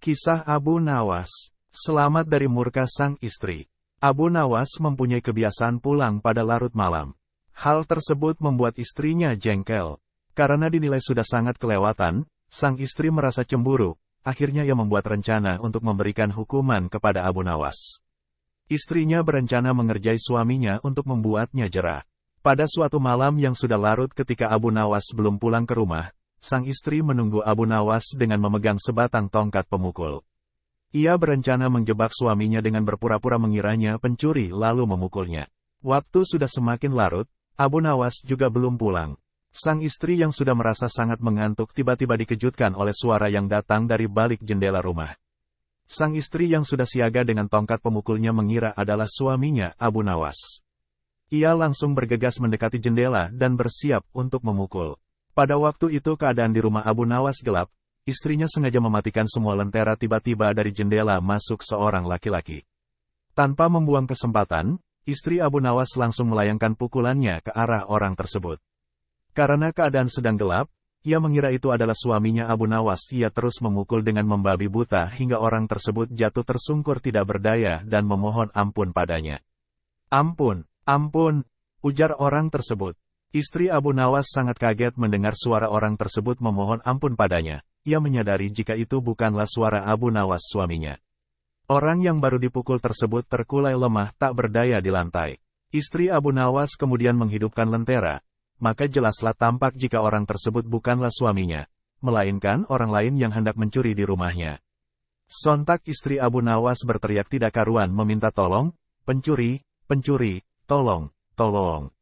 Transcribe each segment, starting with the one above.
Kisah Abu Nawas. Selamat dari murka sang istri. Abu Nawas mempunyai kebiasaan pulang pada larut malam. Hal tersebut membuat istrinya jengkel. Karena dinilai sudah sangat kelewatan, sang istri merasa cemburu. Akhirnya ia membuat rencana untuk memberikan hukuman kepada Abu Nawas. Istrinya berencana mengerjai suaminya untuk membuatnya jera. Pada suatu malam yang sudah larut ketika Abu Nawas belum pulang ke rumah, sang istri menunggu Abu Nawas dengan memegang sebatang tongkat pemukul. Ia berencana menjebak suaminya dengan berpura-pura mengiranya pencuri lalu memukulnya. Waktu sudah semakin larut, Abu Nawas juga belum pulang. Sang istri yang sudah merasa sangat mengantuk tiba-tiba dikejutkan oleh suara yang datang dari balik jendela rumah. Sang istri yang sudah siaga dengan tongkat pemukulnya mengira adalah suaminya, Abu Nawas. Ia langsung bergegas mendekati jendela dan bersiap untuk memukul. Pada waktu itu keadaan di rumah Abu Nawas gelap, istrinya sengaja mematikan semua lentera. Tiba-tiba dari jendela masuk seorang laki-laki. Tanpa membuang kesempatan, istri Abu Nawas langsung melayangkan pukulannya ke arah orang tersebut. Karena keadaan sedang gelap, ia mengira itu adalah suaminya Abu Nawas. Ia terus memukul dengan membabi buta hingga orang tersebut jatuh tersungkur tidak berdaya dan memohon ampun padanya. "Ampun, ampun," ujar orang tersebut. Istri Abu Nawas sangat kaget mendengar suara orang tersebut memohon ampun padanya. Ia menyadari jika itu bukanlah suara Abu Nawas suaminya. Orang yang baru dipukul tersebut terkulai lemah tak berdaya di lantai. Istri Abu Nawas kemudian menghidupkan lentera. Maka jelaslah tampak jika orang tersebut bukanlah suaminya, melainkan orang lain yang hendak mencuri di rumahnya. Sontak istri Abu Nawas berteriak tidak karuan meminta tolong, "Pencuri, pencuri, tolong, tolong."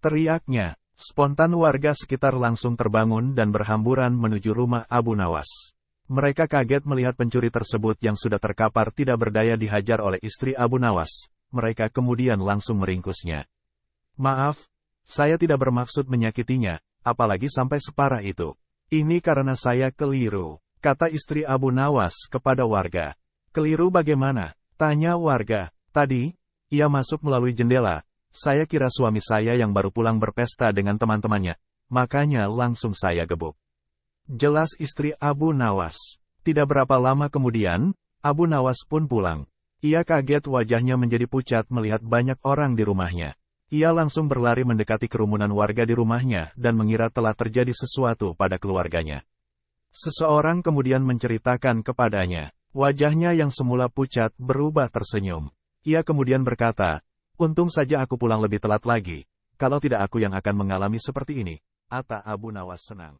Teriaknya, spontan warga sekitar langsung terbangun dan berhamburan menuju rumah Abu Nawas. Mereka kaget melihat pencuri tersebut yang sudah terkapar tidak berdaya dihajar oleh istri Abu Nawas. Mereka kemudian langsung meringkusnya. "Maaf, saya tidak bermaksud menyakitinya, apalagi sampai separah itu. Ini karena saya keliru," kata istri Abu Nawas kepada warga. "Keliru bagaimana?" tanya warga. "Tadi, ia masuk melalui jendela. Saya kira suami saya yang baru pulang berpesta dengan teman-temannya, makanya langsung saya gebuk," jelas istri Abu Nawas. Tidak berapa lama kemudian, Abu Nawas pun pulang. Ia kaget wajahnya menjadi pucat melihat banyak orang di rumahnya. Ia langsung berlari mendekati kerumunan warga di rumahnya dan mengira telah terjadi sesuatu pada keluarganya. Seseorang kemudian menceritakan kepadanya. Wajahnya yang semula pucat berubah tersenyum. Ia kemudian berkata, "Untung saja aku pulang lebih telat lagi. Kalau tidak aku yang akan mengalami seperti ini." Ata Abu Nawas senang.